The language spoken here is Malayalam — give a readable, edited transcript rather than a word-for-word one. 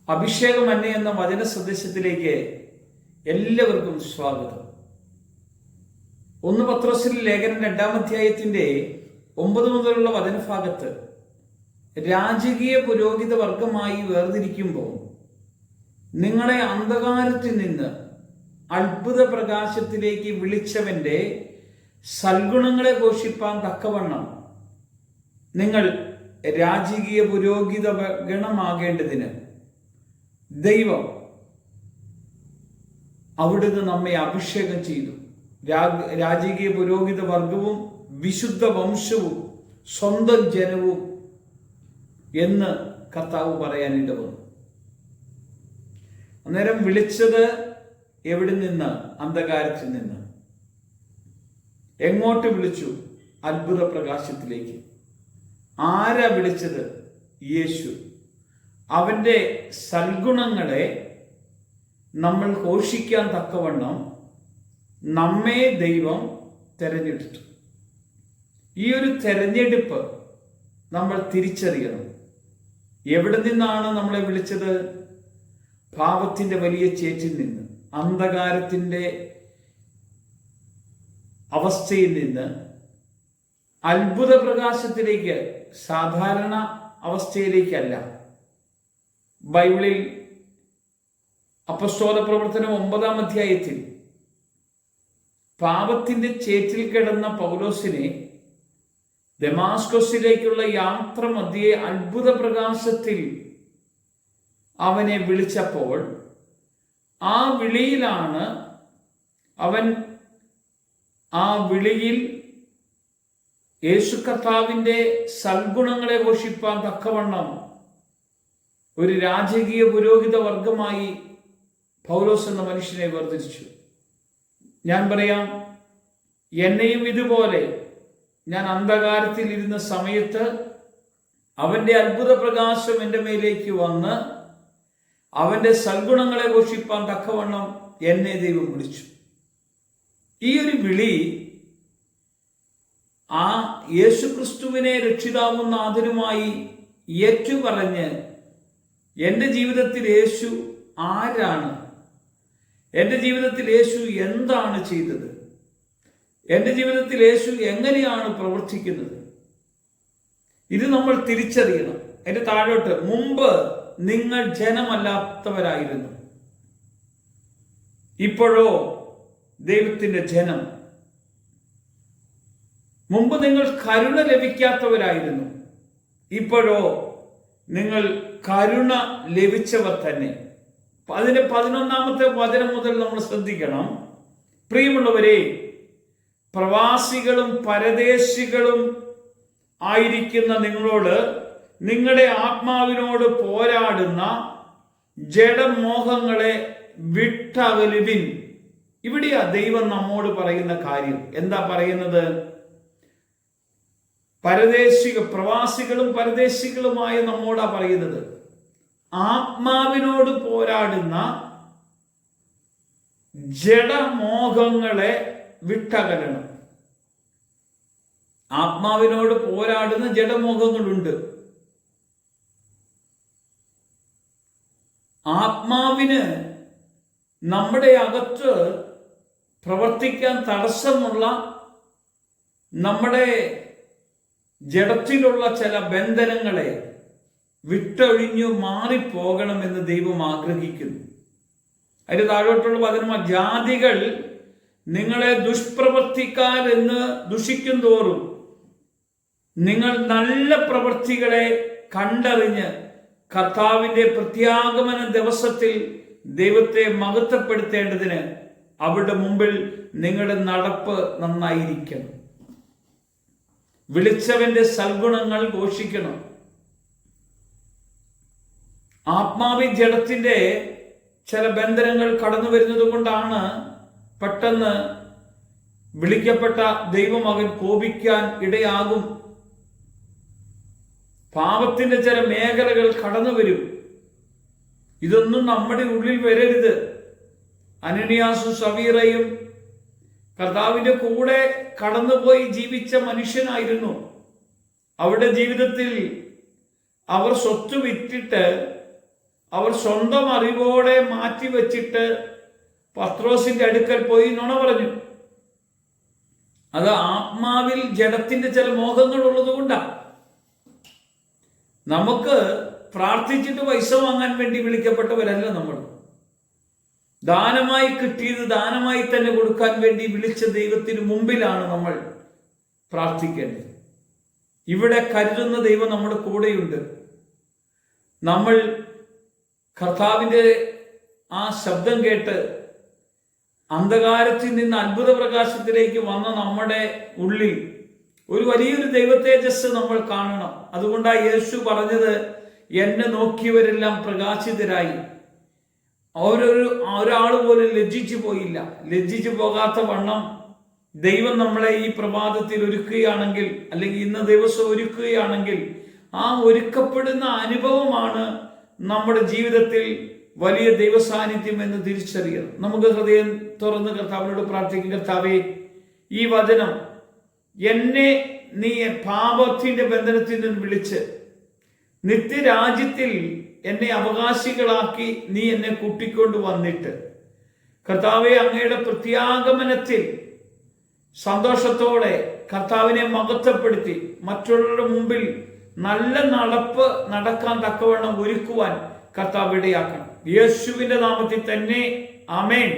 അഭിഷേകമന്യ എന്ന വചന സന്ദേശത്തിലേക്ക് എല്ലാവർക്കും സ്വാഗതം. 1 പത്രോസിലെ ലേഖനം 2-ാം അധ്യായത്തിന്റെ 9 മുതലുള്ള വചനഭാഗത്ത് രാജകീയ പുരോഹിത വർഗമായി വേർതിരിക്കുമ്പോൾ നിങ്ങളെ അന്ധകാരത്തിൽ നിന്ന് അത്ഭുത പ്രകാശത്തിലേക്ക് വിളിച്ചവന്റെ സൽഗുണങ്ങളെ ഘോഷിപ്പാൻ തക്കവണ്ണം നിങ്ങൾ രാജകീയ പുരോഹിത ഗണമാകേണ്ടതിന് ദൈവം അവിടുന്ന് നമ്മെ അഭിഷേകം ചെയ്തു. രാജകീയ പുരോഹിത വർഗവും വിശുദ്ധ വംശവും സ്വന്തം ജനവും എന്ന് കർത്താവ് പറയാനിട വന്നു. അന്നേരം വിളിച്ചത് എവിടെ നിന്ന്? അന്ധകാരത്തിൽ നിന്ന്. എങ്ങോട്ട് വിളിച്ചു? അത്ഭുത പ്രകാശത്തിലേക്ക്. ആരാ വിളിച്ചത്? യേശു. അവന്റെ സൽഗുണങ്ങളെ നമ്മൾ ഘോഷിക്കാൻ തക്കവണ്ണം നമ്മെ ദൈവം തെരഞ്ഞെടുത്തു. ഈ ഒരു തെരഞ്ഞെടുപ്പ് നമ്മൾ തിരിച്ചറിയണം. എവിടെ നിന്നാണ് നമ്മളെ വിളിച്ചത്? പാപത്തിന്റെ വലിയ ചേറ്റിൽ നിന്ന്, അന്ധകാരത്തിന്റെ അവസ്ഥയിൽ നിന്ന് അത്ഭുത പ്രകാശത്തിലേക്ക്, സാധാരണ അവസ്ഥയിലേക്കല്ല. ബൈബിളിൽ അപ്പസ്തോല പ്രവർത്തനം 9-ാം അധ്യായത്തിൽ പാപത്തിന്റെ ചേറ്റിൽ കിടന്ന പൗലോസിനെ ദമാസ്കസിലേക്കുള്ള യാത്ര മധ്യേ അത്ഭുത പ്രകാശത്തിൽ അവനെ വിളിച്ചപ്പോൾ ആ വിളിയിലാണ് ആ വിളിയിൽ യേശു കർത്താവിന്റെ സൽഗുണങ്ങളെ ഘോഷിപ്പാൻ തക്കവണ്ണം ഒരു രാജകീയ പുരോഹിത വർഗമായി പൗലോസ് എന്ന മനുഷ്യനെ വേർതിരിച്ചു. ഞാൻ പറയാം, എന്നെയും ഇതുപോലെ ഞാൻ അന്ധകാരത്തിൽ ഇരുന്ന സമയത്ത് അവന്റെ അത്ഭുത പ്രകാശം എൻ്റെ മേലേക്ക് വന്ന് അവന്റെ സൽഗുണങ്ങളെ ഘോഷിപ്പാൻ തക്കവണ്ണം എന്നെ ദൈവം വിളിച്ചു. ഈ ഒരു വിളി ആ യേശുക്രിസ്തുവിനെ രക്ഷിതാവും നാഥനുമായി ഏറ്റുപറഞ്ഞ് എൻ്റെ ജീവിതത്തിൽ യേശു ആരാണ്, എൻ്റെ ജീവിതത്തിൽ യേശു എന്താണ് ചെയ്തത്, എൻ്റെ ജീവിതത്തിൽ യേശു എങ്ങനെയാണ് പ്രവർത്തിക്കുന്നത്, ഇത് നമ്മൾ തിരിച്ചറിയണം. എൻ്റെ താഴോട്ട്, മുമ്പ് നിങ്ങൾ ജനമല്ലാത്തവരായിരുന്നു, ഇപ്പോഴോ ദൈവത്തിന്റെ ജനം. മുമ്പ് നിങ്ങൾ കരുണ ലഭിക്കാത്തവരായിരുന്നു, ഇപ്പോഴോ നിങ്ങൾ കരുണ ലഭിച്ചവർ തന്നെ. അതിന്റെ 11-ാമത്തെ വചനം മുതൽ നമ്മൾ ശ്രദ്ധിക്കണം. പ്രിയമുള്ളവരെ, പ്രവാസികളും പരദേശികളും ആയിരിക്കുന്ന നിങ്ങളോട്, നിങ്ങളുടെ ആത്മാവിനോട് പോരാടുന്ന ജഡമോഹങ്ങളെ വിട്ടകലുവിൻ. ഇവിടെയാ ദൈവം നമ്മോട് പറയുന്ന കാര്യം. എന്താ പറയുന്നത്? പ്രവാസികളും പരദേശികളുമായ നമ്മോടാ പറയുന്നത്. ആത്മാവിനോട് പോരാടുന്ന ജഡമോഹങ്ങളെ വിട്ടകലണം. ആത്മാവിനോട് പോരാടുന്ന ജഡമോഹങ്ങളുണ്ട്. ആത്മാവിന് നമ്മുടെ അകത്ത് പ്രവർത്തിക്കാൻ തടസ്സമുള്ള, നമ്മുടെ ജഡത്തിലുള്ള ചില ബന്ധനങ്ങളെ വിട്ടൊഴിഞ്ഞു മാറിപ്പോകണമെന്ന് ദൈവം ആഗ്രഹിക്കുന്നു. അതിന് താഴോട്ടുള്ള വചനം, ജാതികൾ നിങ്ങളെ ദുഷ്പ്രവർത്തിക്കാർ എന്ന് ദുഷിക്കും തോറും നിങ്ങൾ നല്ല പ്രവൃത്തികളെ കണ്ടറിഞ്ഞ് കർത്താവിന്റെ പ്രത്യാഗമന ദിവസത്തിൽ ദൈവത്തെ മഹത്വപ്പെടുത്തേണ്ടതിന് അവരുടെ മുമ്പിൽ നിങ്ങളുടെ നടപ്പ് നന്നായിരിക്കണം. വിളിച്ചവന്റെ സൽഗുണങ്ങൾ ഘോഷിക്കണം. ആത്മാവി ജഡത്തിന്റെ ചില ബന്ധനങ്ങൾ കടന്നു വരുന്നത് കൊണ്ടാണ് പെട്ടെന്ന് വിളിക്കപ്പെട്ട ദൈവമകൻ കോപിക്കാൻ ഇടയാകും. പാപത്തിന്റെ ചില മേഖലകൾ കടന്നു വരും. ഇതൊന്നും നമ്മുടെ ഉള്ളിൽ വരരുത്. അനനിയാസും സഫീറയും കർത്താവിന്റെ കൂടെ കടന്നുപോയി ജീവിച്ച മനുഷ്യനായിരുന്നു. അവരുടെ ജീവിതത്തിൽ അവർ സ്വത്ത് വിറ്റിട്ട് അവർ സ്വന്തം അറിവോടെ മാറ്റിവെച്ചിട്ട് പത്രോസിന്റെ അടുക്കൽ പോയി നുണ പറഞ്ഞു. അത് ആത്മാവിൽ ജഡത്തിന്റെ ചില മോഹങ്ങൾ ഉള്ളത് കൊണ്ടാണ്. നമുക്ക് പ്രാർത്ഥിച്ചിട്ട് പൈസ വാങ്ങാൻ വേണ്ടി വിളിക്കപ്പെട്ടവരല്ല നമ്മൾ. ദാനമായി കിട്ടിയത് ദാനമായി തന്നെ കൊടുക്കാൻ വേണ്ടി വിളിച്ച ദൈവത്തിന് മുമ്പിലാണ് നമ്മൾ പ്രാർത്ഥിക്കേണ്ടത്. ഇവിടെ കരുതുന്ന ദൈവം നമ്മുടെ കൂടെയുണ്ട്. നമ്മൾ കർത്താവിൻ്റെ ആ ശബ്ദം കേട്ട് അന്ധകാരത്തിൽ നിന്ന് അത്ഭുത പ്രകാശത്തിലേക്ക് വന്ന നമ്മുടെ ഉള്ളിൽ ഒരു വലിയൊരു ദൈവതേജസ് നമ്മൾ കാണണം. അതുകൊണ്ടാണ് യേശു പറഞ്ഞത്, എന്നെ നോക്കിയവരെല്ലാം പ്രകാശിതരായി. ഒരാൾ പോലും ലജ്ജിച്ചു പോയില്ല. ലജ്ജിച്ചു പോകാത്ത വണ്ണം ദൈവം നമ്മളെ ഈ പ്രഭാതത്തിൽ ഒരുക്കുകയാണെങ്കിൽ, അല്ലെങ്കിൽ ഇന്ന ദിവസം ഒരുക്കുകയാണെങ്കിൽ, ആ ഒരുക്കപ്പെടുന്ന അനുഭവമാണ് നമ്മുടെ ജീവിതത്തിൽ വലിയ ദൈവസാന്നിധ്യം എന്ന് തിരിച്ചറിയണം. നമുക്ക് ഹൃദയം തുറന്ന് കർത്താവിനോട് പ്രാർത്ഥിക്കും. കർത്താവേ, ഈ വചനം എന്നെ നീ പാപത്തിന്റെ ബന്ധനത്തിൽ നിന്ന് വിളിച്ച് നിത്യരാജ്യത്തിൽ എന്നെ അവകാശികളാക്കി നീ എന്നെ കൂട്ടിക്കൊണ്ട് വന്നിട്ട്, കർത്താവെ, അങ്ങയുടെ പ്രത്യാഗമനത്തിൽ സന്തോഷത്തോടെ കർത്താവിനെ മഹത്വപ്പെടുത്തി മറ്റുള്ളവരുടെ മുമ്പിൽ നല്ല നടപ്പ് നടക്കാൻ തക്കവണ്ണം ഒരുക്കുവാൻ കർത്താവ് ഇടയാക്കണം. യേശുവിന്റെ നാമത്തിൽ തന്നെ ആമേൻ.